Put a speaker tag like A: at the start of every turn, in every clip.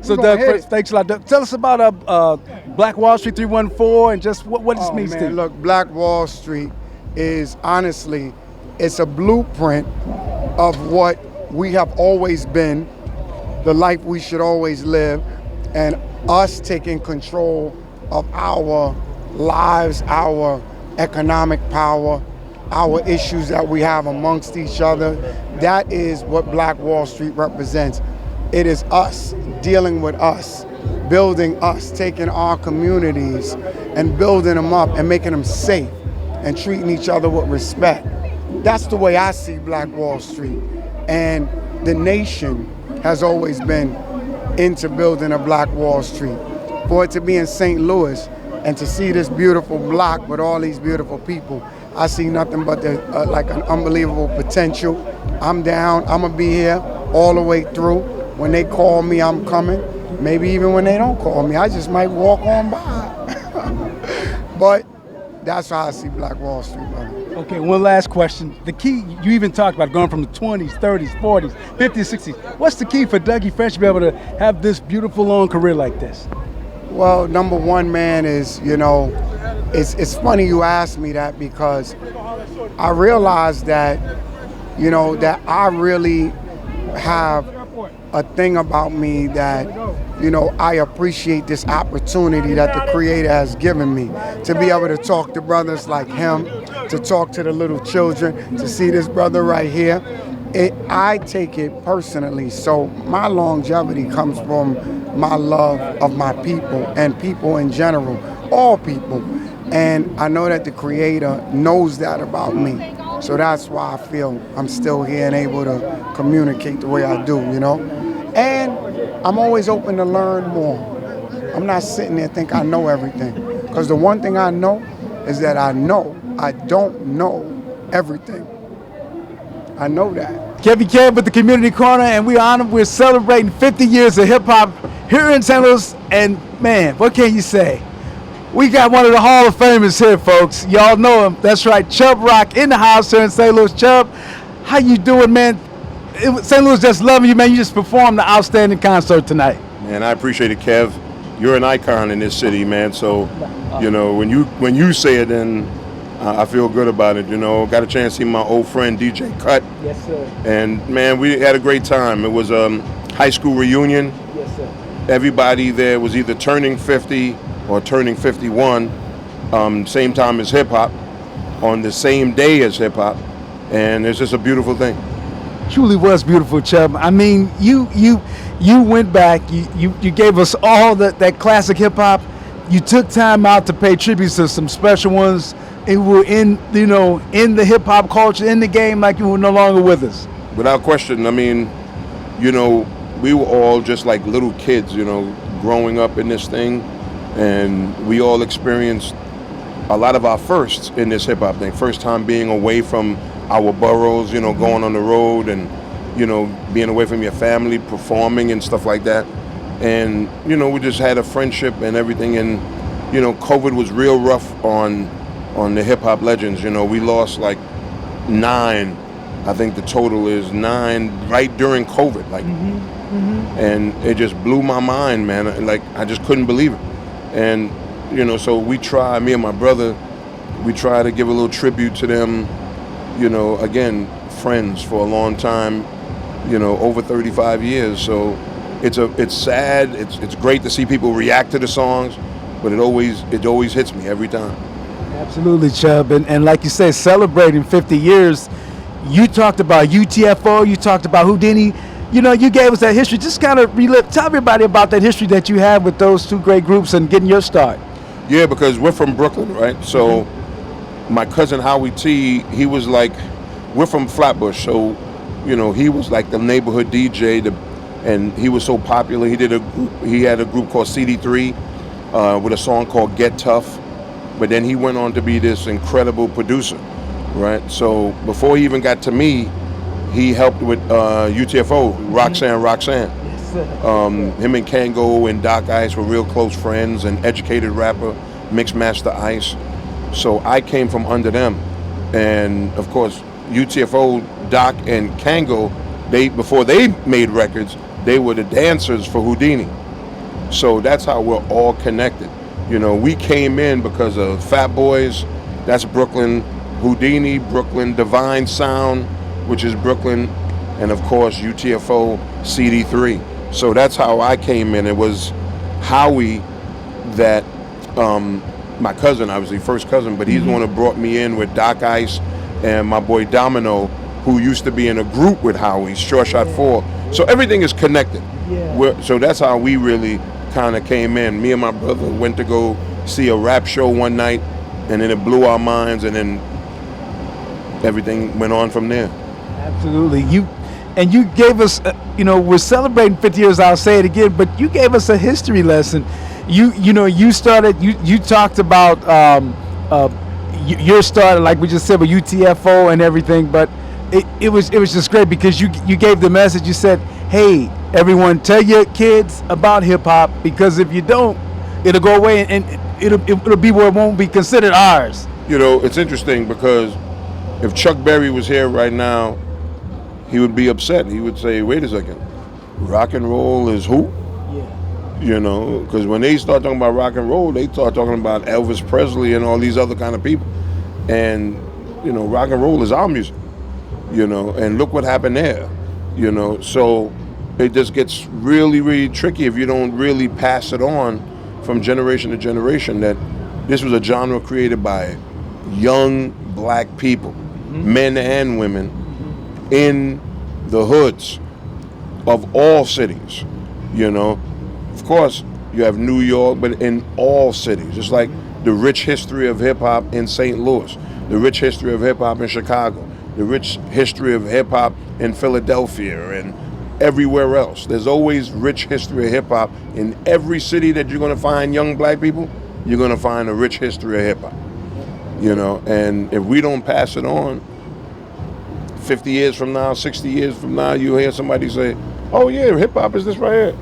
A: So, Doug, thanks a lot. Doug, tell us about Black Wall Street 314 and just what this means to you.
B: Look, Black Wall Street is honestly, it's a blueprint of what we have always been, the life we should always live, and us taking control of our lives, our economic power, our issues that we have amongst each other. That is what Black Wall Street represents. It is us dealing with us, building us, taking our communities and building them up and making them safe and treating each other with respect. That's the way I see Black Wall Street. And the nation has always been into building a Black Wall Street. For it to be in St. Louis and to see this beautiful block with all these beautiful people, I see nothing but like an unbelievable potential. I'm down, I'm gonna be here all the way through. When they call me, I'm coming. Maybe even when they don't call me, I just might walk on by. But that's how I see Black Wall Street, brother.
A: Okay, one last question. The key, you even talked about going from the 20s, 30s, 40s, 50s, 60s. What's the key for Dougie Fresh to be able to have this beautiful long career like this?
B: Well, number one, man, is, it's funny you ask me that because I realize that, that I really have a thing about me that, I appreciate this opportunity that the Creator has given me to be able to talk to brothers like him, to talk to the little children, to see this brother right here. I take it personally. So my longevity comes from my love of my people and people in general, all people. And I know that the Creator knows that about me. So that's why I feel I'm still here and able to communicate the way I do, And I'm always open to learn more. I'm not sitting there thinking I know everything. Because the one thing I know is that I know I don't know everything. I know that.
A: KevyKev with the Community Corner, and we're celebrating 50 years of hip hop here in St. Louis. And man, what can you say? We got one of the Hall of Famers here, folks. Y'all know him. That's right, Chubb Rock in the house here in St. Louis. Chubb, how you doing, man? St. Louis just loving you, man. You just performed the outstanding concert tonight.
C: Man, I appreciate it, Kev. You're an icon in this city, man. So, when you say it, then I feel good about it. Got a chance to see my old friend DJ Cut.
A: Yes, sir.
C: And man, we had a great time. It was a high school reunion.
A: Yes, sir.
C: Everybody there was either turning 50 or turning 51, same time as hip hop, on the same day as hip hop, and it's just a beautiful thing.
A: Truly was beautiful, Chubb. I mean, you went back, you gave us all that classic hip hop. You took time out to pay tributes to some special ones who were in the hip hop culture, in the game, like you were no longer with us.
C: Without question. I mean, we were all just like little kids, growing up in this thing, and we all experienced a lot of our firsts in this hip hop thing. First time being away from our boroughs, going on the road and, being away from your family, performing and stuff like that. And, we just had a friendship and everything. And, COVID was real rough on the hip hop legends. We lost like 9. I think the total is 9 right during COVID. And it just blew my mind, man. Like, I just couldn't believe it. And, so me and my brother, we try to give a little tribute to them. Again, friends for a long time, over 35 years. So it's sad. It's great to see people react to the songs, but it always hits me every time.
A: Absolutely, Chubb. And like you say, celebrating 50 years, you talked about UTFO, you talked about Houdini. You gave us that history. Just kind of tell everybody about that history that you had with those two great groups and getting your start.
C: Yeah, because we're from Brooklyn, right? So my cousin Howie T, he was like, we're from Flatbush, so he was like the neighborhood DJ, and he was so popular. He had a group called CD3 with a song called Get Tough, but then he went on to be this incredible producer, right? So before he even got to me, he helped with UTFO, Roxanne.
A: Yes, sir.
C: Him and Kango and Doc Ice were real close friends, and educated rapper, Mixmaster Ice. So I came from under them. And of course, UTFO, Doc, and Kango, before they made records, they were the dancers for Houdini. So that's how we're all connected. You know, we came in because of Fat Boys, that's Brooklyn, Houdini, Brooklyn, Divine Sound, which is Brooklyn, and of course UTFO, CD3. So that's how I came in. It was Howie that, my cousin, obviously, first cousin, but he's the one who brought me in with Doc Ice and my boy Domino, who used to be in a group with Howie, Short Shot 4. So everything is connected. So that's how we really kind of came in. Me and my brother went to go see a rap show one night, and then it blew our minds, and then everything went on from there.
A: Absolutely. You gave us, we're celebrating 50 years, I'll say it again, but you gave us a history lesson. You talked about your start, like we just said, with UTFO and everything, but it was just great because you gave the message. You said, hey, everyone, tell your kids about hip hop, because if you don't, it'll go away and it'll be where it won't be considered ours.
C: You know, it's interesting because if Chuck Berry was here right now, he would be upset. He would say, wait a second, rock and roll is who?
A: Yeah.
C: You know, because when they start talking about rock and roll, they start talking about Elvis Presley and all these other kind of people. And, rock and roll is our music, and look what happened there, So it just gets really, really tricky if you don't really pass it on from generation to generation, that this was a genre created by young black people, men and women, in the hoods of all cities, Of course, you have New York, but in all cities, just like the rich history of hip-hop in St. Louis, the rich history of hip-hop in Chicago, the rich history of hip-hop in Philadelphia and everywhere else. There's always rich history of hip-hop. In every city that you're going to find young black people, you're going to find a rich history of hip-hop. And if we don't pass it on, 50 years from now, 60 years from now, you hear somebody say, oh yeah, hip-hop is this right here.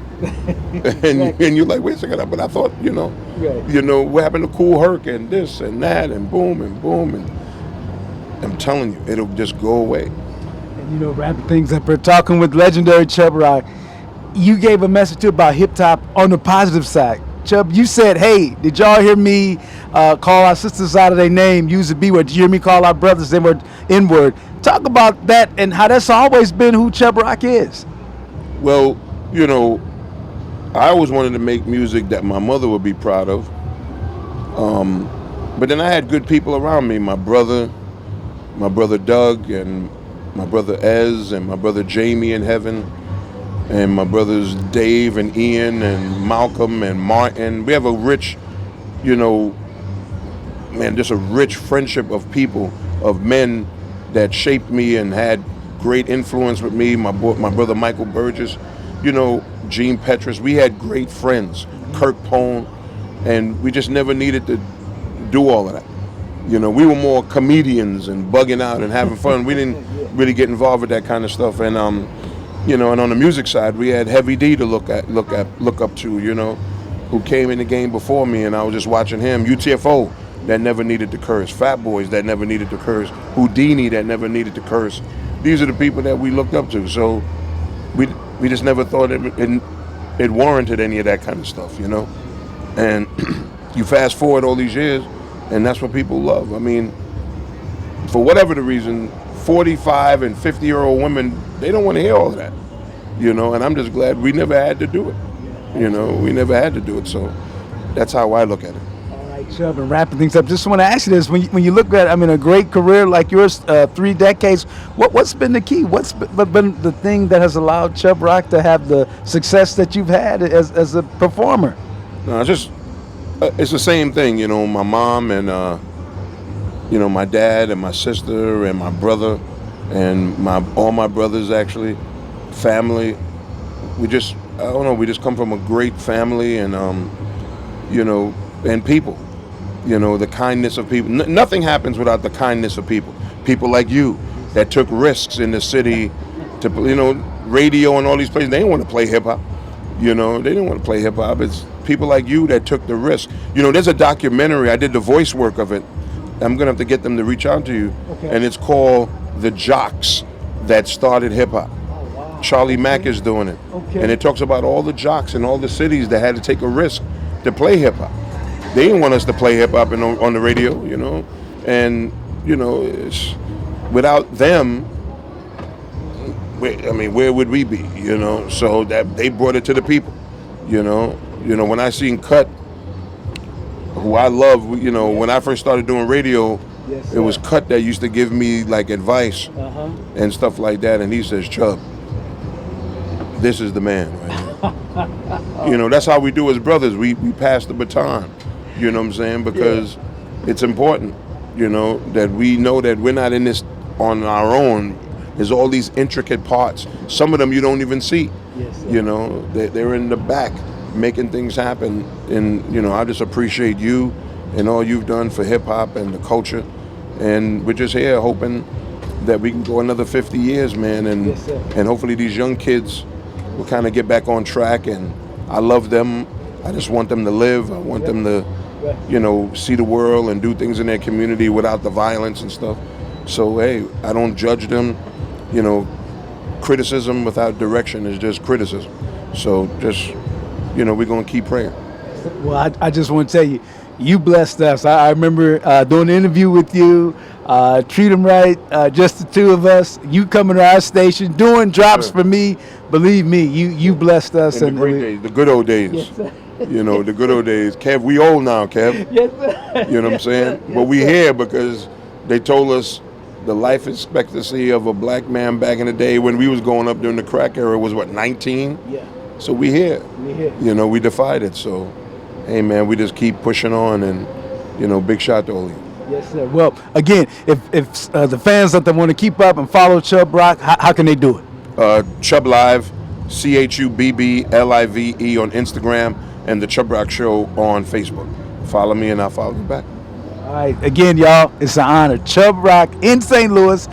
C: and you're like, wait a second, but I thought, what happened to Kool Herc and this and that and boom. And I'm telling you, it'll just go away.
A: And wrapping things up, we're talking with legendary Chubb Rock. You gave a message too about hip-hop on the positive side. Chubb, you said, hey, did y'all hear me call our sisters out of their name, use the B word? Did you hear me call our brothers the N-word? Talk about that and how that's always been who Chubb Rock is.
C: Well, I always wanted to make music that my mother would be proud of. But then I had good people around me, my brother Doug, and my brother Ez, and my brother Jamie in heaven, and my brothers Dave and Ian and Malcolm and Martin. We have a rich, just a rich friendship of people, of men that shaped me and had great influence with me. My brother Michael Burgess, Gene Petrus. We had great friends, Kirk Pone, and we just never needed to do all of that. We were more comedians and bugging out and having fun. We didn't really get involved with that kind of stuff. And and on the music side, we had Heavy D to look up to, who came in the game before me, and I was just watching him. UTFO, that never needed to curse. Fat Boys, that never needed to curse. Houdini, that never needed to curse. These are the people that we looked up to. So we just never thought it warranted any of that kind of stuff, And you fast forward all these years, and that's what people love. I mean, for whatever the reason, 45 and 50-year-old women, they don't want to hear all of that, And I'm just glad we never had to do it. We never had to do it. So that's how I look at it.
A: All right, Chubb, and wrapping things up, just want to ask you this. When you look at, a great career like yours, 3 decades, what's been the key? What's been the thing that has allowed Chubb Rock to have the success that you've had as a performer?
C: No, it's the same thing, my mom and, my dad and my sister and my brother and all my brothers, actually, family. We just come from a great family and, and people, the kindness of people. Nothing happens without the kindness of people. People like you that took risks in the city to, radio and all these places. They didn't want to play hip hop. They didn't want to play hip hop. It's people like you that took the risk. There's a documentary. I did the voice work of it. I'm gonna have to get them to reach out to you. Okay. And it's called The Jocks That Started Hip Hop.
A: Oh, wow.
C: Charlie Mack is doing it.
A: Okay.
C: And it talks about all the jocks in all the cities that had to take a risk to play hip hop. They didn't want us to play hip hop on the radio, you know, and you know, without them, where would we be, you know? So that they brought it to the people, you know. When I seen Cut, who I love, you know, when I first started doing radio, it was Cut that used to give me like advice and stuff like that, and he says, Chubb, this is the man right here. You know, that's how we do as brothers. We pass the baton, you know what I'm saying? Because it's important, you know, that we know that we're not in this on our own. There's all these intricate parts. Some of them you don't even see. You know, they're in the back making things happen. And, you know, I just appreciate you and all you've done for hip hop and the culture. And we're just here hoping that we can go another 50 years, man. And hopefully these young kids will kind of get back on track. And I love them. I just want them to live. I want them to, you know, see the world and do things in their community without the violence and stuff. So, hey, I don't judge them. You know, criticism without direction is just criticism. So just, you know, we're going to keep praying.
A: Well, I just want to tell you, you blessed us. I remember doing an interview with you, Treat Them Right, just the two of us, you coming to our station, doing drops for me. Believe me, you blessed us.
C: In the great days, the good old days.
A: Yes, sir.
C: You know, the good old days. Kev, we old now, Kev.
A: Yes, sir.
C: You know what I'm saying? But we here because they told us the life expectancy of a black man back in the day when we was growing up during the crack era was, 19?
A: Yeah.
C: So we here.
A: We here.
C: You know, we defied it. So, hey, man, we just keep pushing on and, you know, big shout to all of you.
A: Yes, sir. Well, again, if the fans that want to keep up and follow Chubb Rock, how can they do it?
C: Chubb Live, ChubbLive on Instagram, and the Chubb Rock Show on Facebook. Follow me and I'll follow you back.
A: All right, again, y'all, it's an honor. Chubb Rock in St. Louis,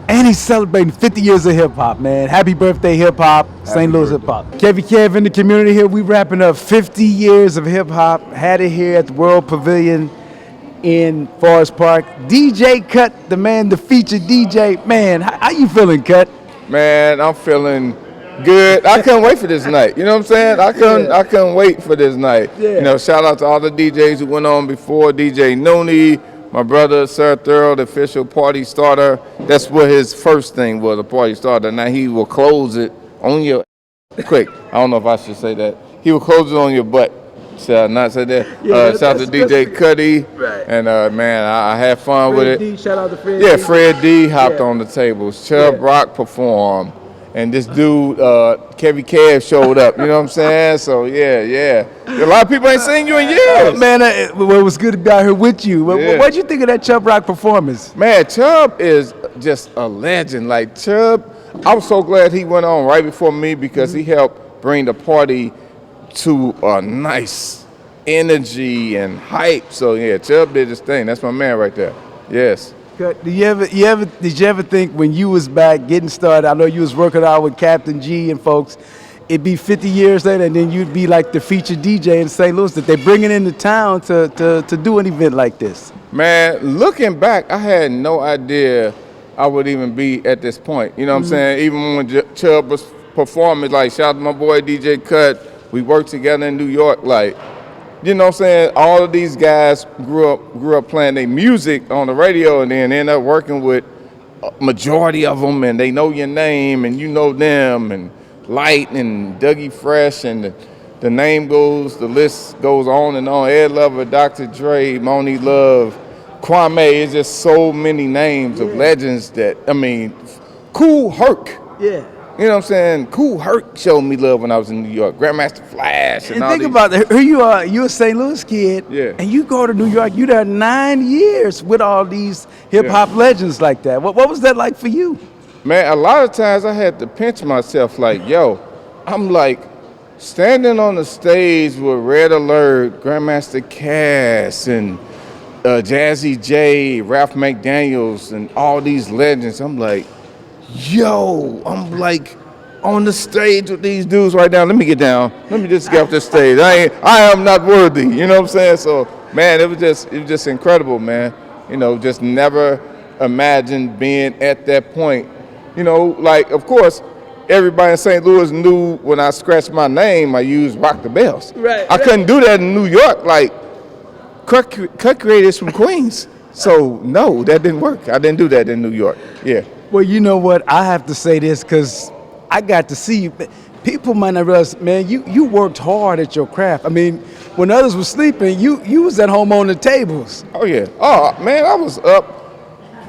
A: and he's celebrating 50 years of hip-hop, man. Happy birthday, hip-hop, St. Louis hip-hop. KevyKev in the community here. We wrapping up 50 years of hip-hop. Had it here at the World Pavilion in Forest Park. DJ Cut, the man, the featured DJ. Man, how you feeling, Cut?
D: Man, I'm feeling good. I couldn't wait for this night. You know what I'm saying? I couldn't wait for this night.
A: Yeah.
D: You know, shout out to all the DJs who went on before. DJ Nooney, my brother, Sir Thurl, the official party starter. That's what his first thing was, a party starter. Now he will close it on your quick. I don't know if I should say that. He will close it on your butt. Should I not say that? Shout out to DJ Cuddy. Right. And man, I had fun with it.
A: D, shout out to Fred
D: Yeah,
A: D.
D: Fred D hopped on the tables. Chubb Rock performed. And this dude, KevyKev, showed up. You know what I'm saying? So, yeah. A lot of people ain't seen you in years.
A: Man, it was good to be out here with you. What'd you think of that Chubb Rock performance?
D: Man, Chubb is just a legend. Like, Chubb, I was so glad he went on right before me because he helped bring the party to a nice energy and hype. So, yeah, Chubb did his thing. That's my man right there. Yes.
A: Did you ever think when you was back getting started, I know you was working out with Captain G and folks, it'd be 50 years later and then you'd be like the featured DJ in St. Louis, that they bring it into town to do an event like this?
D: Man, looking back, I had no idea I would even be at this point. You know what I'm saying? Even when Chubb was performing, like, shout out to my boy DJ Cut, we worked together in New York, like, you know what I'm saying? All of these guys grew up playing their music on the radio and then end up working with a majority of them, and they know your name and you know them, and Light and Dougie Fresh, and the list goes on and on. Ed Lover, Dr. Dre, Moni Love, Kwame. It's just so many names of legends that, I mean, Kool Herc.
A: Yeah.
D: You know what I'm saying? Kool Herc showed me love when I was in New York. Grandmaster Flash and all
A: think
D: these.
A: about it. Here you are. You're a St. Louis kid.
D: Yeah.
A: And you go to New York. You there 9 years with all these hip-hop legends like that. What was that like for you?
D: Man, a lot of times I had to pinch myself like, yo, I'm like standing on the stage with Red Alert, Grandmaster Cass, and Jazzy J, Ralph McDaniels, and all these legends. I'm like, yo, I'm like on the stage with these dudes right now. Let me get down. Let me just get off the stage. I am not worthy. You know what I'm saying? So, man, it was just incredible, man. You know, just never imagined being at that point. You know, like, of course, everybody in St. Louis knew when I scratched my name, I used Rock the Bells.
A: Right,
D: I couldn't do that in New York. Like, Cut Creators from Queens. So, no, that didn't work. I didn't do that in New York. Yeah.
A: Well, you know what? I have to say this because I got to see you. People might not realize, man, you worked hard at your craft. I mean, when others were sleeping, you was at home on the tables.
D: Oh, yeah. Oh, man, I was up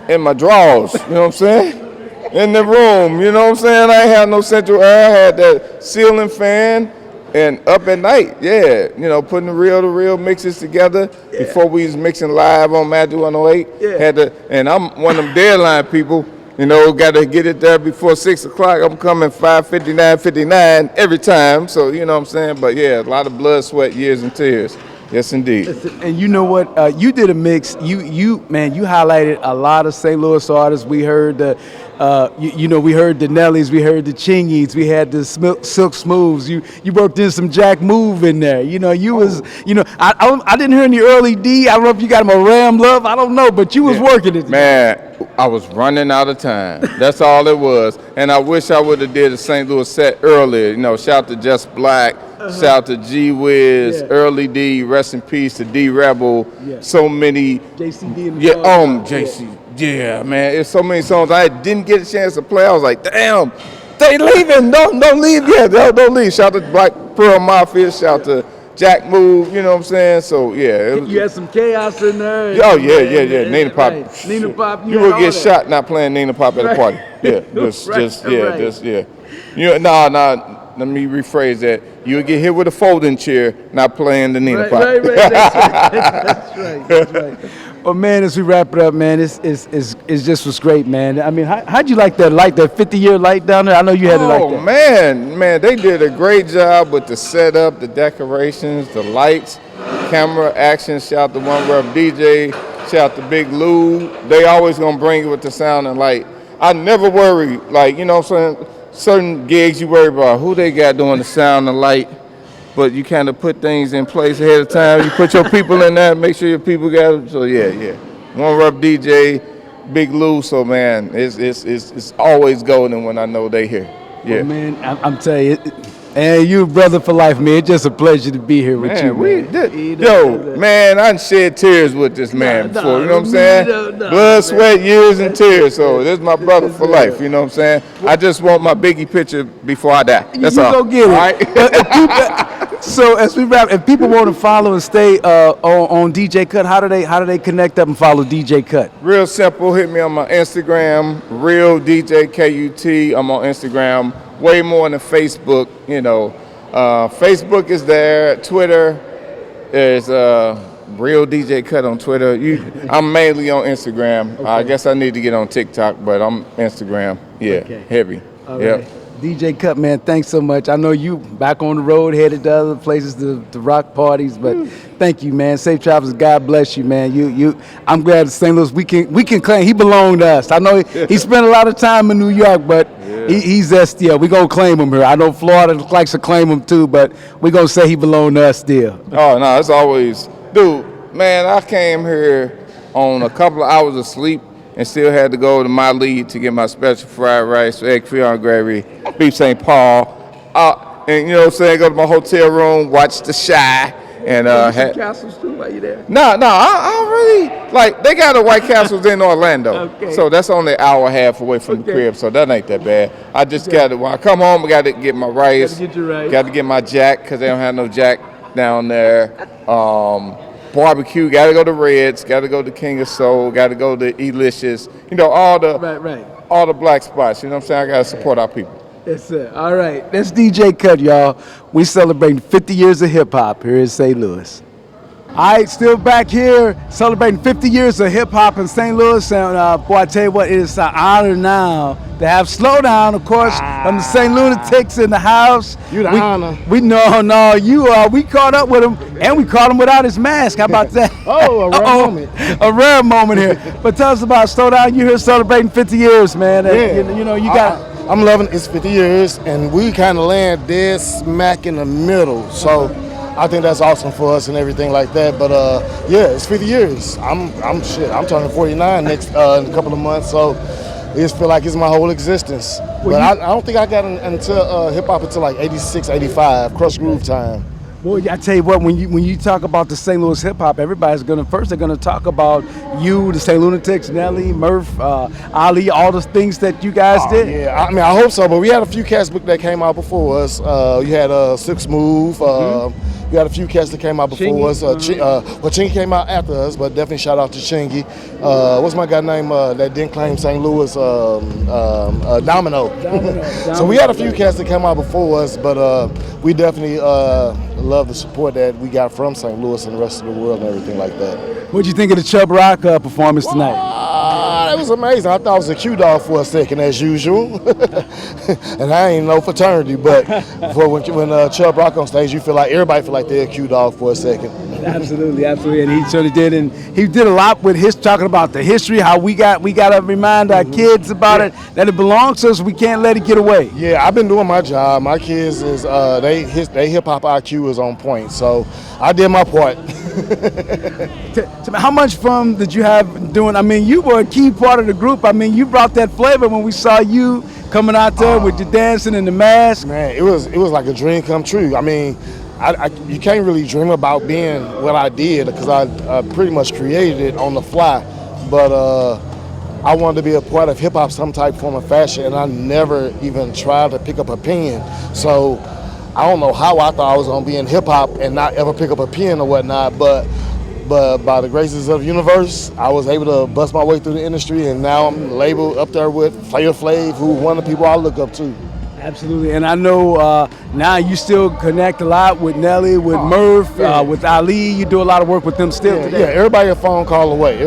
D: in my drawers, you know what I'm saying? In the room, you know what I'm saying? I ain't had no central air. I had that ceiling fan and up at night, yeah. You know, putting the reel-to-reel mixes together before we was mixing live on Magic 108.
A: Yeah.
D: And I'm one of them deadline people, you know, got to get it there before 6 o'clock. I'm coming 5:59 every time, so you know what I'm saying? But yeah, a lot of blood, sweat, years, and tears. Yes, indeed.
A: And you know what? You did a mix. You highlighted a lot of St. Louis artists. We heard the, we heard the Nellies, we heard the Chingies, we had the Silk Smooths. You worked in some JackMove in there. You know, you was, you know, I didn't hear any early D. I don't know if you got him a Ram Love. I don't know, but you was working it.
D: Man, I was running out of time. That's all it was. And I wish I would have did a St. Louis set earlier. You know, shout to Just Black. Shout out to G Wiz, Early D, rest in peace to D Rebel. So many.
A: JCD in the
D: JC. Yeah, man. It's so many songs I didn't get a chance to play. I was like, damn, they leaving. Don't leave yet. Don't leave. Shout out to Black Pearl Mafia. Shout out to JackMove. You know what I'm saying? So yeah.
A: You had some chaos in there.
D: Oh yeah. Nina Pop.
A: Right. Nina Pop.
D: You will get shot not playing Nina Pop at a party. Yeah. Yeah. You know, nah. Let me rephrase that. You'll get hit with a folding chair, not playing the Nina Pop.
A: Right. That's right. Well, man, as we wrap it up, man, it's just was great, man. I mean, how'd you like that 50-year light down there? I know you had it like that.
D: Oh, man, they did a great job with the setup, the decorations, the lights, camera, action. Shout out to One Rep DJ. Shout out to Big Lou. They always gonna bring it with the sound and light. I never worry, like, you know what I'm saying? Certain gigs you worry about who they got doing the sound and light, but you kind of put things in place ahead of time. You put your people in there, make sure your people got it. So yeah. One Rep DJ, Big Lou. So man, it's always golden when I know they here. Yeah.
A: Well, man, I'm telling you, and you brother for life, man. It's just a pleasure to be here with you, man.
D: Man, I done shed tears with this man before, you know what I'm saying? Blood, sweat, years, and tears. So this is my brother for life, you know what I'm saying? I just want my Biggie picture before I die. That's all.
A: You go get it. Right? So as we wrap, if people want to follow and stay on DJ Cut, how do they connect up and follow DJ Cut?
D: Real simple. Hit me on my Instagram, Real DJ KUT. I'm on Instagram. Way more than Facebook, you know. Facebook is there. Twitter is Real DJ Cut on Twitter. I'm mainly on Instagram. Okay. I guess I need to get on TikTok, but I'm Instagram. Yeah, heavy.
A: All right. DJ Cut, man, thanks so much. I know you back on the road, headed to other places to rock parties, but thank you, man. Safe travels. God bless you, man. I'm glad that St. Louis, we can claim he belonged to us. I know he spent a lot of time in New York, but he's there still. We're going to claim him here. I know Florida likes to claim him too, but we're going to say he belonged to us still.
D: Oh, no, it's always, dude, man, I came here on a couple of hours of sleep and still had to go to my lead to get my special fried rice, egg frion gravy, beef St. Paul. And you know what I'm saying, go to my hotel room, watch The Chi. And
A: some castles too while you there?
D: No, I don't really, like, they got the White Castles in Orlando. So that's only an hour and a half away from the crib, so that ain't that bad. I just got to, when I come home, I got to get my rice.
A: Got to get your rice.
D: Got to get my jack, because they don't have no jack down there. Barbecue, got to go to Reds, got to go to King of Soul, got to go to Elicious. You know, all the black spots. You know what I'm saying? I got to support our people.
A: Yes, sir. All right. That's DJ Cut, y'all. We celebrating 50 years of hip-hop here in St. Louis. All right, still back here celebrating 50 years of hip-hop in St. Louis. And, boy, I tell you what, it is an honor now to have Slo Down, of course, from the St. Lunatics in the house.
E: You the honor.
A: We caught up with him, and we caught him without his mask. How about that?
E: Oh, a rare moment.
A: A rare moment here. But tell us about Slo Down. You're here celebrating 50 years, man. And, you know, you got...
E: I'm loving it. It's 50 years, and we kind of land dead smack in the middle. So I think that's awesome for us and everything like that. But yeah, it's 50 years. I'm turning 49 next in a couple of months. So it just feel like it's my whole existence. But I don't think I got into hip hop until like 86, 85, Crush Groove time.
A: Boy, I tell you what, when you talk about the St. Louis hip hop, everybody's they're gonna talk about you, the St. Lunatics, Nelly, Murph, Ali, all the things that you guys did.
E: Yeah, I mean, I hope so. But we had a few cats that came out before us. You had Six Move. We had a few cats that came out before us. Chingy came out after us, but definitely shout out to Chingy. What's my guy name that didn't claim St. Louis? Domino. So we had a few cats that came out before us, but we definitely love the support that we got from St. Louis and the rest of the world and everything like that.
A: What'd you think of the Chubb Rock performance tonight?
E: It was amazing. I thought I was a Q-Dog for a second, as usual. And I ain't no fraternity, but when Chubb Rock on stage, everybody feel like they're a Q-Dog for a second.
A: Absolutely, and he certainly did, and he did a lot with talking about the history, how we got to remind our kids about it, that it belongs to us. We can't let it get away.
E: Yeah, I've been doing my job. My kids is they hip hop IQ is on point, so I did my part.
A: How much fun did you have doing? I mean, you were a key part of the group. I mean, you brought that flavor when we saw you coming out there with your dancing and the mask.
E: Man, it was like a dream come true. I mean, you can't really dream about being what I did because I pretty much created it on the fly. But I wanted to be a part of hip hop, some type, form, or fashion, and I never even tried to pick up a pen. So I don't know how I thought I was gonna be in hip hop and not ever pick up a pen or whatnot, but by the graces of the universe, I was able to bust my way through the industry, and now I'm labeled up there with Flavor Flav, who's one of the people I look up to.
A: Absolutely, and I know now you still connect a lot with Nelly, with Murph, with Ali. You do a lot of work with them still today.
E: Yeah, everybody a phone call away.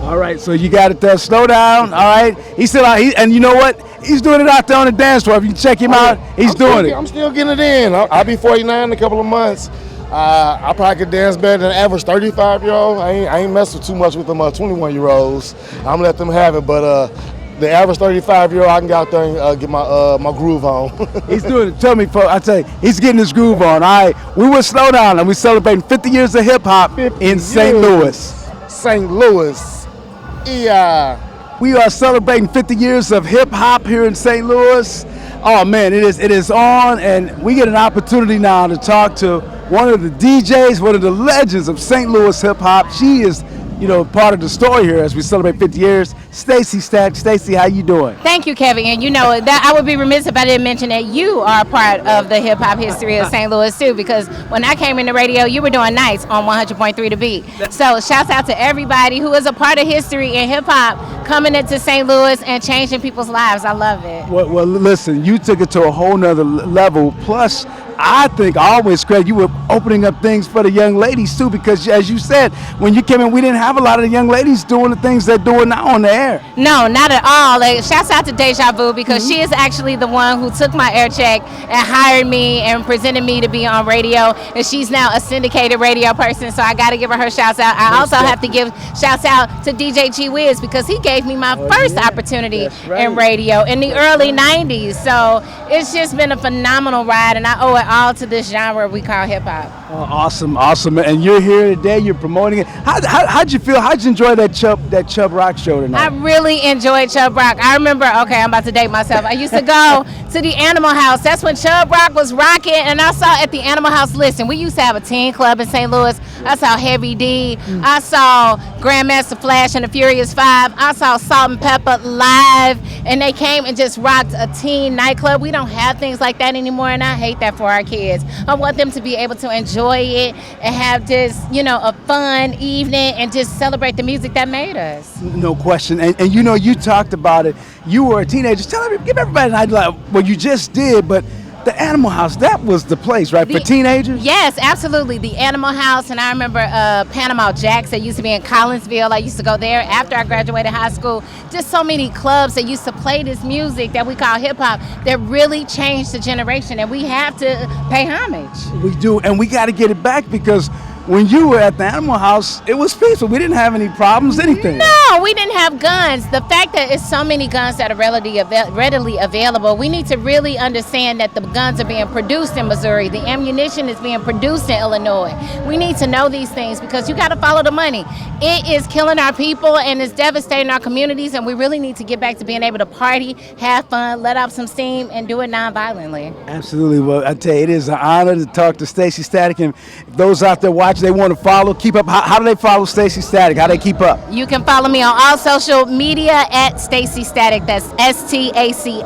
A: All right, so you got it there. Slo Down. All right, he's still out. And you know what? He's doing it out there on the dance floor. If you check him out, he's doing it.
E: I'm still getting it in. I'll be 49 in a couple of months. I probably could dance better than the average 35-year-old. I ain't messing too much with them 21-year-olds. I'm gonna let them have it, but the average 35-year-old, I can get out there and get my groove on. He's
A: doing it. Tell me, folks, I tell you, he's getting his groove on. All right, we will Slo Down, and we're celebrating 50 years of hip hop in St. Louis.
E: St. Louis, yeah.
A: We are celebrating 50 years of hip hop here in St. Louis. Oh man, it is on, and we get an opportunity now to talk to one of the DJs, one of the legends of St. Louis hip hop. She is, part of the story here as we celebrate 50 years. Staci Static. Staci, how you doing?
F: Thank you, Kevin. And that I would be remiss if I didn't mention that you are a part of the hip hop history of St. Louis too, because when I came into radio, you were doing nights on 100.3 The Beat. So shouts out to everybody who is a part of history in hip hop coming into St. Louis and changing people's lives. I love it.
A: Well, listen, you took it to a whole nother level. Plus, I think I always credit you with opening up things for the young ladies too, because as you said, when you came in, we didn't have a lot of the young ladies doing the things they're doing now on the air.
F: No, not at all. Shouts out to Deja Vu, because she is actually the one who took my air check and hired me and presented me to be on radio, and she's now a syndicated radio person, so I got to give her shouts out. I also have to give shouts out to DJ G Wiz, because he gave me my first opportunity in radio in the early 90s. So it's just been a phenomenal ride, and I owe it all to this genre we call hip hop.
A: Oh, awesome. And you're here today, you're promoting it. How'd you feel? How'd you enjoy that Chubb Rock show tonight?
F: I really enjoyed Chubb Rock. I remember, I'm about to date myself. I used to go to the Animal House. That's when Chubb Rock was rocking, and I saw at the Animal House, listen, we used to have a teen club in St. Louis. I saw Heavy D. I saw Grandmaster Flash and the Furious Five. I saw Salt and Pepper live, and they came and just rocked a teen nightclub. We don't have things like that anymore, and I hate that for our kids. I want them to be able to enjoy it and have just, a fun evening and just celebrate the music that made us.
A: No question. And you talked about it. You were a teenager. Give everybody an idea. Well, you just did, but the Animal House, that was the place, right, for teenagers?
F: Yes, absolutely. The Animal House, and I remember Panama Jacks that used to be in Collinsville. I used to go there after I graduated high school. Just so many clubs that used to play this music that we call hip-hop that really changed the generation, and we have to pay homage.
A: We do, and we got to get it back, because when you were at the Animal House, it was peaceful. We didn't have any problems, anything.
F: No, we didn't have guns. The fact that it's so many guns that are readily available, we need to really understand that the guns are being produced in Missouri. The ammunition is being produced in Illinois. We need to know these things because you got to follow the money. It is killing our people and it's devastating our communities, and we really need to get back to being able to party, have fun, let off some steam, and do it non-violently.
A: Absolutely. Well, I tell you, it is an honor to talk to Staci Static, and if those out there watching, they want to follow, keep up. How do they follow Staci Static? How do they keep up?
F: You can follow me on all social media at Staci Static. That's STACI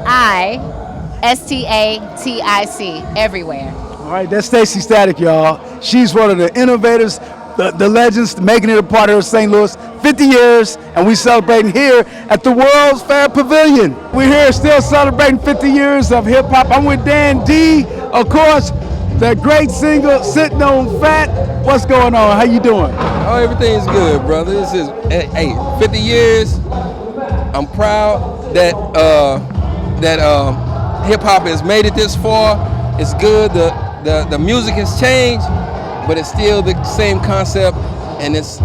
F: everywhere.
A: All right, that's Staci Static, y'all. She's one of the innovators, the legends, making it a part of St. Louis. 50 years, and we celebrating here at the World's Fair Pavilion. We're here still celebrating 50 years of hip hop. I'm with Dan D, of course, the great singer, Sitting on Fat. What's going on? How you doing?
G: Oh, everything's good, brother. This is 50 years. I'm proud that hip hop has made it this far. It's good. The music has changed, but it's still the same concept, and it's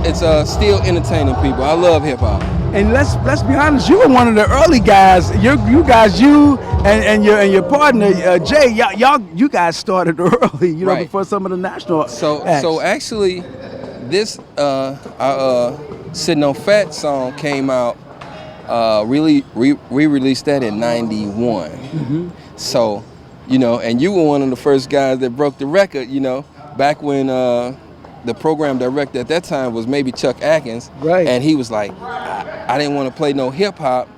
G: still entertaining people. I love hip hop.
A: And let's be honest, you were one of the early guys. You and your partner Jay, you guys started early,
G: Right.
A: before some of the national acts.
G: So actually, this Sitting on Fat song came out. We released that in '91.
A: Mm-hmm.
G: So, and you were one of the first guys that broke the record. Back when the program director at that time was maybe Chuck Atkins,
A: right?
G: And he was like, I didn't want to play no hip hop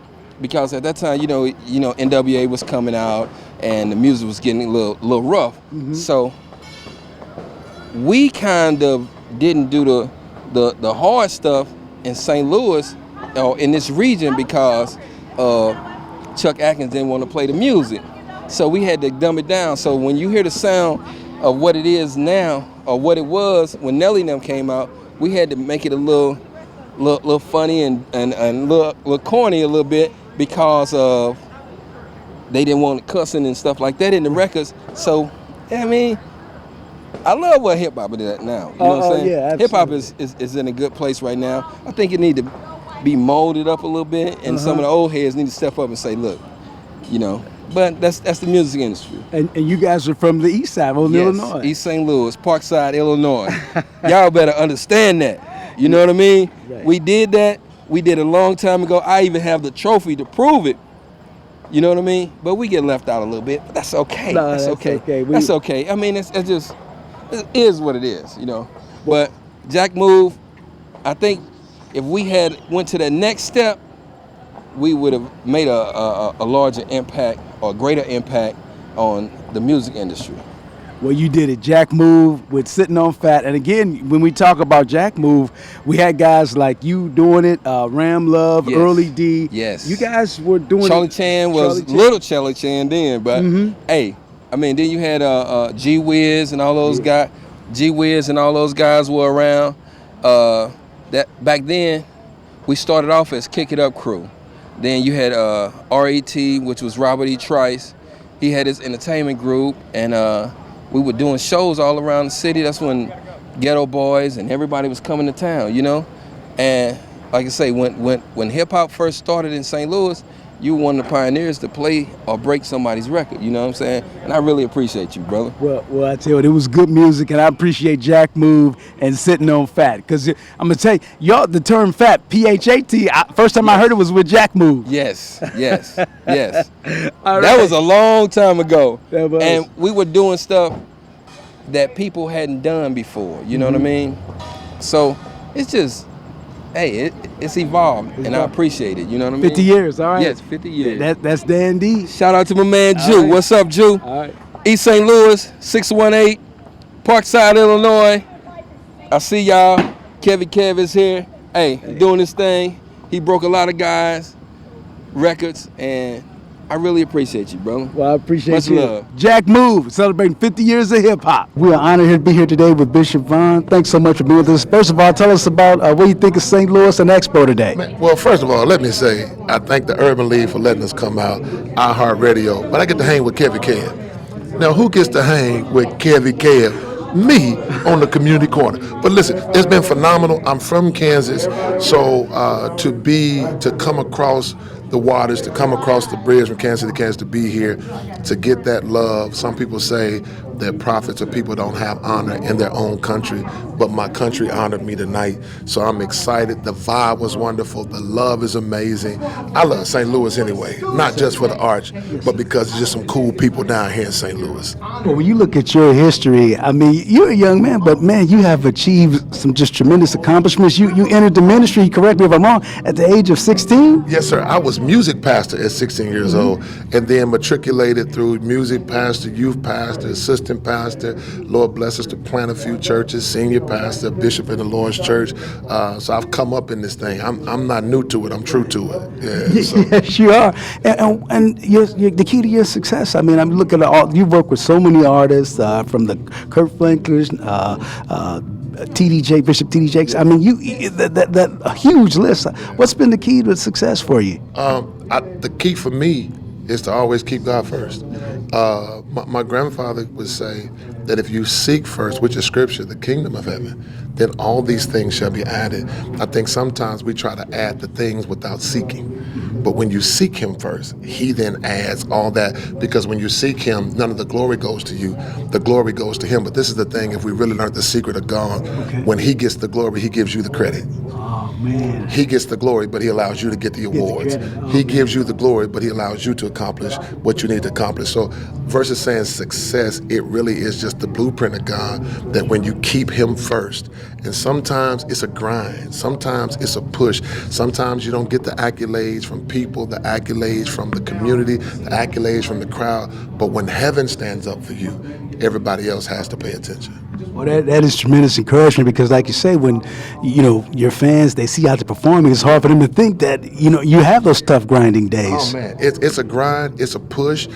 G: because at that time, NWA was coming out and the music was getting a little rough.
A: Mm-hmm.
G: So we kind of didn't do the hard stuff in St. Louis or in this region because Chuck Atkins didn't want to play the music. So we had to dumb it down. So when you hear the sound of what it is now or what it was when Nelly and them came out, we had to make it a little funny and little corny a little bit because of they didn't want cussing and stuff like that in the records. So, I love what hip hop is at now. You know what I'm saying?
A: Yeah,
G: hip hop is in a good place right now. I think it need to be molded up a little bit, and some of the old heads need to step up and say, look, But that's the music industry.
A: And you guys are from the east side of Illinois.
G: East St. Louis, Parkside, Illinois. Y'all better understand that. You know what I mean?
A: Right.
G: We did that. We did a long time ago. I even have the trophy to prove it. You know what I mean? But we get left out a little bit. But that's okay.
A: No,
G: that's okay. That's okay. It is what it is, But JackMove, I think if we had went to that next step, we would have made a larger impact or greater impact on the music industry.
A: Well, you did it. JackMove with Sitting on Fat. And again, when we talk about JackMove, we had guys like you doing it, Ram Love,
G: Yes.
A: Early D.
G: Yes.
A: You guys were doing
G: Charlie
A: it.
G: Chan was little Charlie Chan then, but hey, then you had G Wiz and all those guys. G Wiz and all those guys were around. That back then, we started off as Kick It Up Crew. Then you had RET, which was Robert E. Trice. He had his entertainment group, and we were doing shows all around the city. That's when Ghetto Boys and everybody was coming to town, And like I say, when hip hop first started in St. Louis, you were one of the pioneers to play or break somebody's record. You know what I'm saying? And I really appreciate you, brother.
A: Well, I tell you, it was good music, and I appreciate JackMove and Sitting on Fat. Because I'm going to tell you, the term fat, P-H-A-T, first time I heard it was with JackMove.
G: Yes.
A: All
G: That
A: right.
G: was a long time ago.
A: That was.
G: And we were doing stuff that people hadn't done before. You know what I mean? So it's just, it's evolved, and I appreciate it. You know what I mean?
A: 50 years, all right.
G: Yes, 50 years.
A: That's Dan D.
G: Shout out to my man Jew.
A: All right.
G: What's up, Jew?
A: All right.
G: East St. Louis, 618, Parkside, Illinois. I see y'all. KevyKev is here. Hey, doing this thing. He broke a lot of guys' records, and I really appreciate you, brother.
A: Well, I appreciate
G: Much
A: you.
G: love.
A: JackMove, celebrating 50 years of hip hop. We are honored to be here today with Bishop Vaughn. Thanks so much for being with us. First of all, tell us about what you think of St. Louis and Expo today.
H: Well, first of all, let me say, I thank the Urban League for letting us come out, iHeartRadio, but I get to hang with KevyKev. Now, who gets to hang with KevyKev, me on the community corner. But listen, it's been phenomenal. I'm from Kansas, so to come across the waters, to come across the bridge from Kansas to Kansas, to be here, to get that love. Some people say that prophets or people don't have honor in their own country, but my country honored me tonight, so I'm excited. The vibe was wonderful. The love is amazing. I love St. Louis anyway, not just for the arch, but because there's just some cool people down here in St. Louis.
A: Well, when you look at your history, I mean, you're a young man, but man, you have achieved some just tremendous accomplishments. You entered the ministry, correct me if I'm wrong, at the age of 16?
H: Yes, sir. I was music pastor at 16 years old, and then matriculated through music pastor, youth pastor, assistant pastor. Lord bless us to plant a few churches, senior pastor, bishop in the Lord's church. So I've come up in this thing. I'm not new to it. I'm true to it. Yeah, so.
A: Yes, you are. And you're the key to your success. I mean, I'm looking at all. You've worked with so many artists, from the Kurt Franklins, TD Bishop TD Jakes. I mean, that a huge list. What's been the key to success for you?
H: The key for me is to always keep God first. My grandfather would say that if you seek first, which is scripture, the kingdom of heaven, then all these things shall be added. I think sometimes we try to add the things without seeking. But when you seek him first, he then adds all that, because when you seek him, none of the glory goes to you. The glory goes to him. But this is the thing, if we really learned the secret of God, when he gets the glory, he gives you the credit.
A: Oh, man.
H: He gets the glory, but he allows you to get the awards. He gives you the glory, but he allows you to accomplish what you need to accomplish. So versus saying success, it really is just the blueprint of God, that when you keep him first, and sometimes it's a grind, sometimes it's a push, sometimes you don't get the accolades from people, the accolades from the community, the accolades from the crowd, but when heaven stands up for you, everybody else has to pay attention.
A: Well, that is tremendous encouragement, because like you say, when, your fans, they see you out there performing, it's hard for them to think that, you have those tough grinding days.
H: Oh, man, it's a grind, it's a push,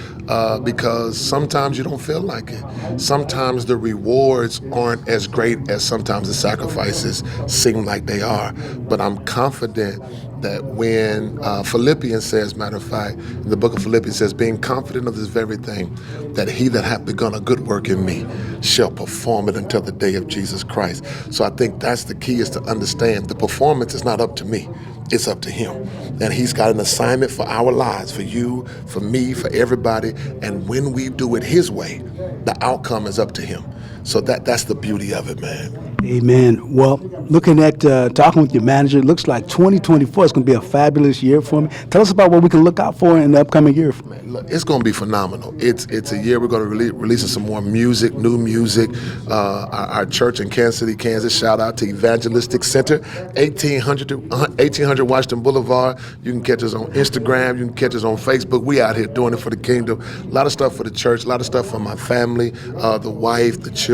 H: because sometimes you don't feel like it. Sometimes the rewards aren't as great as sometimes the sacrifices seem like they are. But I'm confident that when Philippians says, matter of fact, in the book of Philippians says, being confident of this very thing, that he that hath begun a good work in me shall perform it until the day of Jesus Christ. So I think that's the key, is to understand the performance is not up to me. It's up to him. And he's got an assignment for our lives, for you, for me, for everybody. And when we do it his way, the outcome is up to him. So that's the beauty of it, man.
A: Amen. Well, looking at talking with your manager, it looks like 2024 is going to be a fabulous year for me. Tell us about what we can look out for in the upcoming year.
H: Man, look, it's going to be phenomenal. It's a year we're going to release some more music, new music. Our church in Kansas City, Kansas, shout out to Evangelistic Center, 1800 Washington Boulevard. You can catch us on Instagram. You can catch us on Facebook. We out here doing it for the kingdom. A lot of stuff for the church, a lot of stuff for my family, the wife, the children.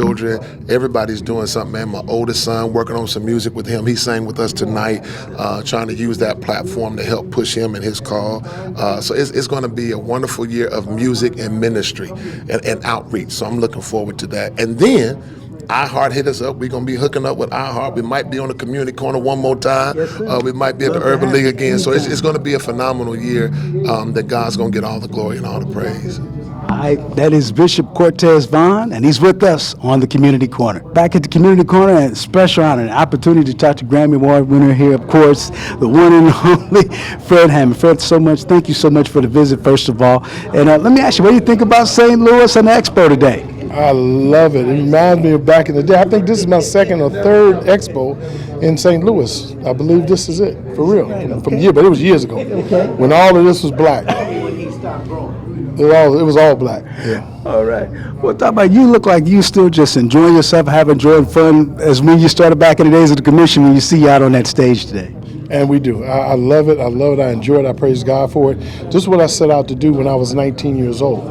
H: Everybody's doing something, man. My oldest son, working on some music with him. He sang with us tonight, trying to use that platform to help push him in his call. So it's going to be a wonderful year of music and ministry and outreach. So I'm looking forward to that. And then iHeart hit us up. We're going to be hooking up with iHeart. We might be on the community corner one more time. Yes, we might be at the Urban League again. So it's going to be a phenomenal year that God's going to get all the glory and all the praise.
A: All right, that is Bishop Cortez Vaughn, and he's with us on the Community Corner. Back at the Community Corner, and special honor and opportunity to talk to Grammy Award winner here, of course, the one and only Fred Hammond. Fred, thank you so much for the visit, first of all. And let me ask you, what do you think about St. Louis and the Expo today?
E: I love it. It reminds me of back in the day. I think this is my second or third expo in St. Louis. I believe this is it, for real, from year, but it was years ago, when all of this was black. It was all black. Yeah.
A: All right. Well, talk about, you look like you still just enjoying yourself, enjoying fun as when you started back in the days of the commission, when you see you out on that stage today.
E: And we do. I love it. I love it. I enjoy it. I praise God for it. This is what I set out to do when I was 19 years old.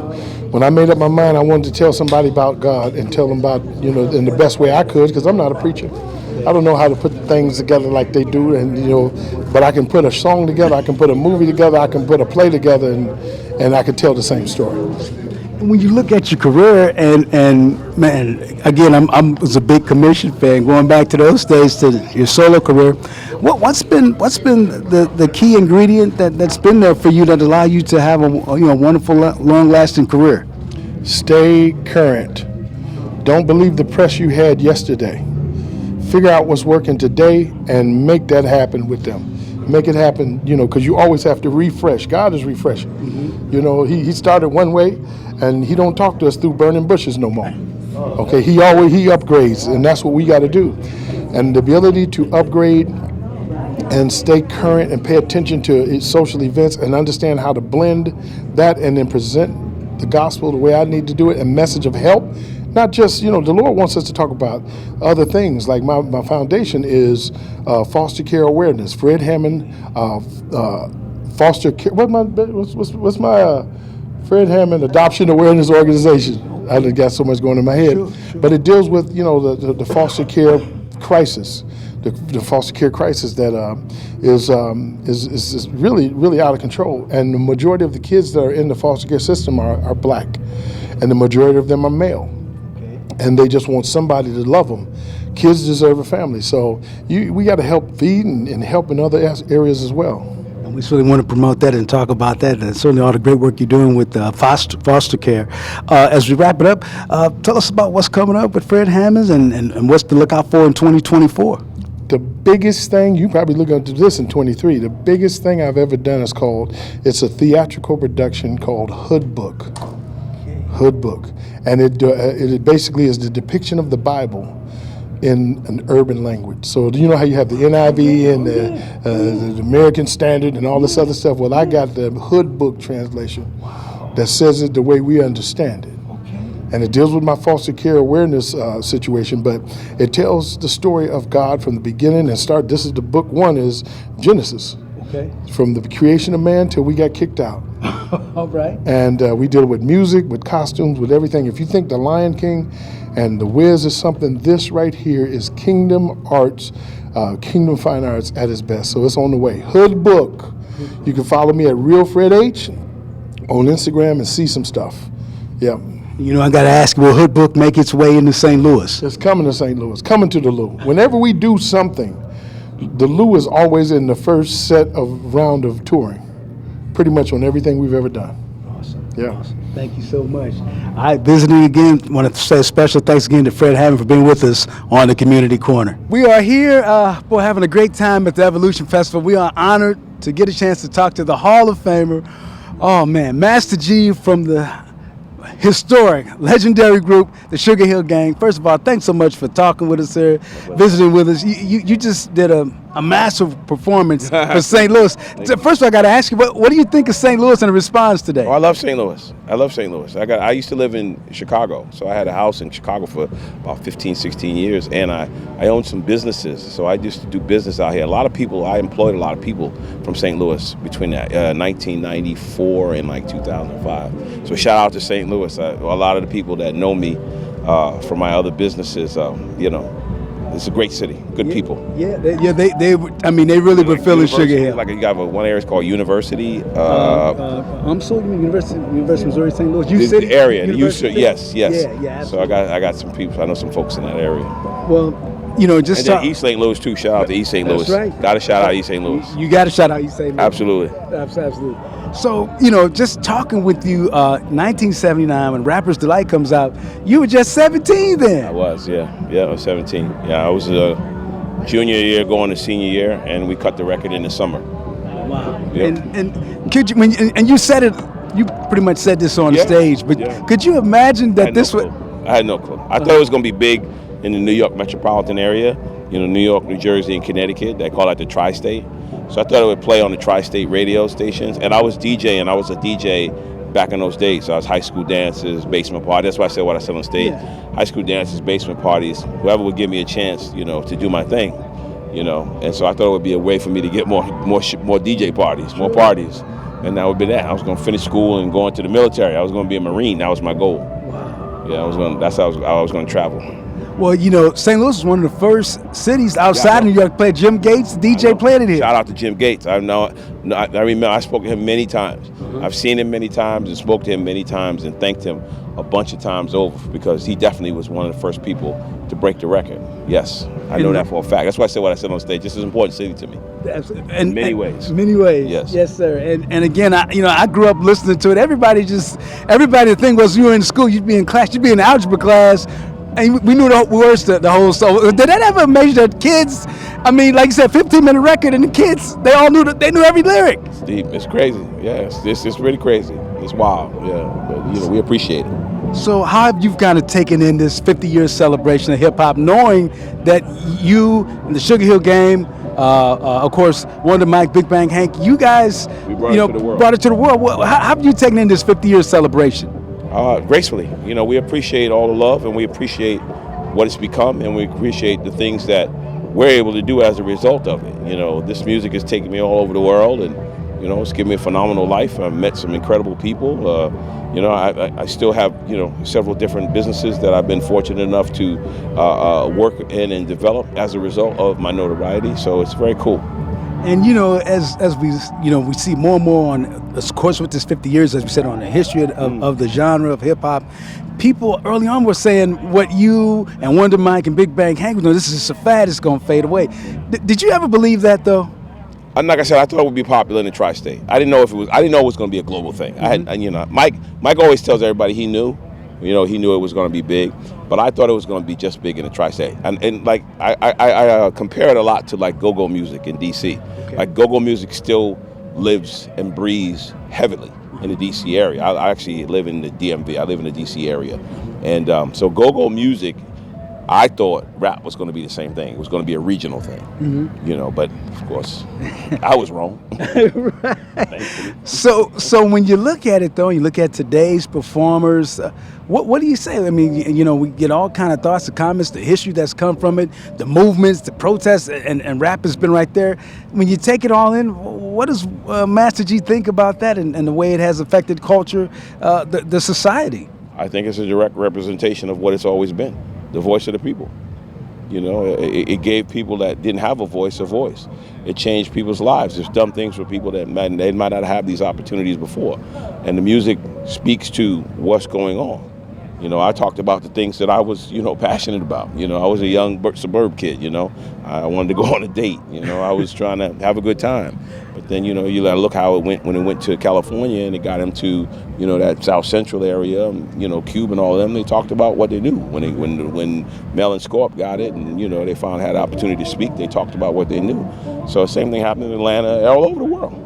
E: When I made up my mind, I wanted to tell somebody about God and tell them about, in the best way I could, because I'm not a preacher. I don't know how to put things together like they do, and but I can put a song together, I can put a movie together, I can put a play together, and I can tell the same story.
A: When you look at your career, and man, again, I was a big commission fan, going back to those days, to your solo career. What's been the key ingredient that's been there for you that allow you to have a wonderful, long-lasting career?
E: Stay current. Don't believe the press you had yesterday. Figure out what's working today and make that happen with them. Make it happen, because you always have to refresh. God is refreshing. He started one way, and he don't talk to us through burning bushes no more. Okay, he upgrades, and that's what we got to do. And the ability to upgrade and stay current and pay attention to social events and understand how to blend that and then present the gospel the way I need to do it, and message of help. Not just, the Lord wants us to talk about other things. Like my foundation is foster care awareness. Fred Hammond, foster care. What's my Fred Hammond Adoption Awareness Organization? I done got so much going in my head, but it deals with the foster care crisis, the foster care crisis that is really out of control. And the majority of the kids that are in the foster care system are black, and the majority of them are male. And they just want somebody to love them. Kids deserve a family. So we got to help feed and help in other areas as well.
A: And we certainly want to promote that and talk about that, and certainly all the great work you're doing with foster care. As we wrap it up, tell us about what's coming up with Fred Hammonds and what's to look out for in 2024.
E: The biggest thing, you probably look into this in 23, the biggest thing I've ever done is it's a theatrical production called Hood Book. Hood Book. And it basically is the depiction of the Bible in an urban language. So you know how you have the NIV and the American Standard and all this other stuff? Well, I got the Hood Book translation that says it the way we understand it. And it deals with my foster care awareness situation, but it tells the story of God from the beginning and this is the book one is Genesis. Okay. From the creation of man till we got kicked out.
A: All right.
E: And we deal with music, with costumes, with everything. If you think the Lion King and the Wiz is something, this right here is Kingdom Arts, Kingdom Fine Arts at its best. So it's on the way. Hood Book. You can follow me at RealFredH on Instagram and see some stuff. Yeah.
A: I got to ask, will Hood Book make its way into St. Louis?
E: It's coming to St. Louis, coming to the Lou. Whenever we do something, the Lou is always in the first set of round of touring, pretty much on everything we've ever done.
A: Awesome.
E: Yeah.
A: Awesome. Thank you so much. All right, visiting again, want to say a special thanks again to Fred Hammond for being with us on the Community Corner. We are here, we're having a great time at the Evolution Festival. We are honored to get a chance to talk to the Hall of Famer, Master G from the historic, legendary group, the Sugarhill Gang. First of all, thanks so much for talking with us here, visiting with us. You just did a massive performance for St. Louis. First of all, I got to ask you, what do you think of St. Louis and the response today?
I: Oh, I love St. Louis. I love St. Louis. I used to live in Chicago, so I had a house in Chicago for about 15, 16 years, and I owned some businesses, so I used to do business out here. I employed a lot of people from St. Louis between 1994 and 2005. So shout out to St. Louis. A lot of the people that know me from my other businesses, it's a great city, good people.
A: Yeah, they really were feeling Sugarhill.
I: Like you got one area called University.
A: I'm sorry, you mean University of Missouri St. Louis.
I: The area, yes.
A: Yeah.
I: So I got some people. I know some folks in that area.
A: Well, just
I: and then East St. Louis too. Shout out to East St. Louis.
A: That's right.
I: Got to shout out East St. Louis.
A: You got to shout out East St. Louis.
I: Absolutely.
A: Absolutely. So, just talking with you, 1979, when Rapper's Delight comes out, you were just 17 then.
I: I was, I was 17. Yeah, I was junior year going to senior year, and we cut the record in the summer.
A: Wow.
I: Yep.
A: And could you, and you said it, you pretty much said this on the stage, but could you imagine that this would?
I: I had no clue. I thought it was going to be big in the New York metropolitan area, New York, New Jersey, and Connecticut. They call that the tri-state. So I thought it would play on the tri-state radio stations. And I was DJing. I was a DJ back in those days. So I was high school dances, basement parties. That's why I said what I said on stage. Yeah. High school dances, basement parties, whoever would give me a chance, to do my thing, And so I thought it would be a way for me to get more DJ parties, more parties. And that would be that. I was going to finish school and go into the military. I was going to be a Marine. That was my goal. Wow. Yeah, that's how I was going to travel.
A: Well, St. Louis is one of the first cities outside New York. Played Jim Gates, DJ played it here.
I: Shout out to Jim Gates. I remember I spoke to him many times. I've seen him many times and spoke to him many times and thanked him a bunch of times over because he definitely was one of the first people to break the record. Yes, I know that for a fact. That's why I said what I said on stage. This is an important city to me. In many ways.
A: Many ways.
I: Yes,
A: sir. And again, I grew up listening to it. Everybody the thing was you were in school, you'd be in class, you'd be in algebra class. and we knew the words to the whole song. Did that ever amaze the kids? I mean, like you said, 15-minute record, and the kids, they all knew they knew every lyric.
I: It's deep. It's crazy. Yeah, it's really crazy. It's wild. Yeah, but we appreciate it.
A: So how have you kind of taken in this 50-year celebration of hip hop, knowing that you and the Sugarhill Gang, of course, Wonder Mike, Big Bang Hank, you guys,
I: brought it to the world.
A: Brought it to the world. How have you taken in this 50-year celebration?
I: Gracefully. We appreciate all the love, and we appreciate what it's become, and we appreciate the things that we're able to do as a result of it. This music has taken me all over the world, and it's given me a phenomenal life. I've met some incredible people. I still have several different businesses that I've been fortunate enough to work in and develop as a result of my notoriety. So it's very cool.
A: And as we see more and more on, of course, with this 50 years, as we said, on the history of the genre of hip hop, people early on were saying what you and Wonder Mike and Big Bang Hank, this is just a fad, it's gonna fade away. Did you ever believe that though?
I: Like I said, I thought it would be popular in the tri-state. I didn't know it was going to be a global thing. Mike always tells everybody he knew it was going to be big, but I thought it was going to be just big in the tri-state. And like I compare it a lot to like go-go music in DC. Okay. Like go-go music still lives and breathes heavily in the DC area. I actually live in the DMV. I live in the DC area, and so go-go music, I thought rap was going to be the same thing. It was going to be a regional thing, but of course, I was wrong.
A: Right. So when you look at it, though, you look at today's performers, what do you say? I mean, we get all kind of thoughts, the comments, the history that's come from it, the movements, the protests, and rap has been right there. When you take it all in, what does Master G think about that and the way it has affected culture, the society?
I: I think it's a direct representation of what it's always been. The voice of the people. It gave people that didn't have a voice. It changed people's lives. It's done things for people that they might not have these opportunities before. And the music speaks to what's going on. I talked about the things that I was, passionate about. I was a young suburb kid, I wanted to go on a date. I was trying to have a good time. But then, you gotta look how it went when it went to California and it got them to, that South Central area, Cube and all of them. They talked about what they knew. When Mel and Scorp got it and, they finally had the opportunity to speak, they talked about what they knew. So the same thing happened in Atlanta, all over the world.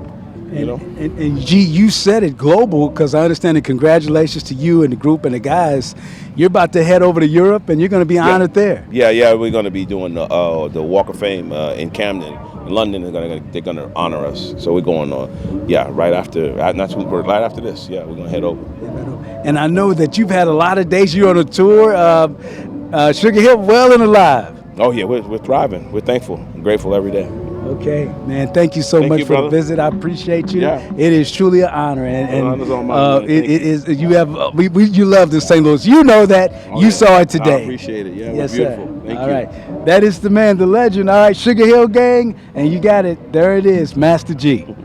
A: And G, you said it global, because I understand, and congratulations to you and the group and the guys. You're about to head over to Europe and you're going to be honored there.
I: Yeah, we're going to be doing the Walk of Fame in Camden. In London, they're going to honor us. So we're going on, right after this. Yeah, we're going to head over.
A: And I know that you've had a lot of days. You're on a tour. Sugarhill, well and alive.
I: Oh yeah, we're thriving. We're thankful. I'm grateful every day.
A: Okay, man. Thank you so much for the visit. I appreciate you. Yeah. It is truly an honor, and it is. You have you love the St. Louis. You know that. You saw it today.
I: I appreciate it. Yeah,
A: yes,
I: beautiful.
A: Sir.
I: Thank
A: All
I: you.
A: right, that is the man, the legend. All right, Sugarhill Gang, and you got it. There it is, Master G.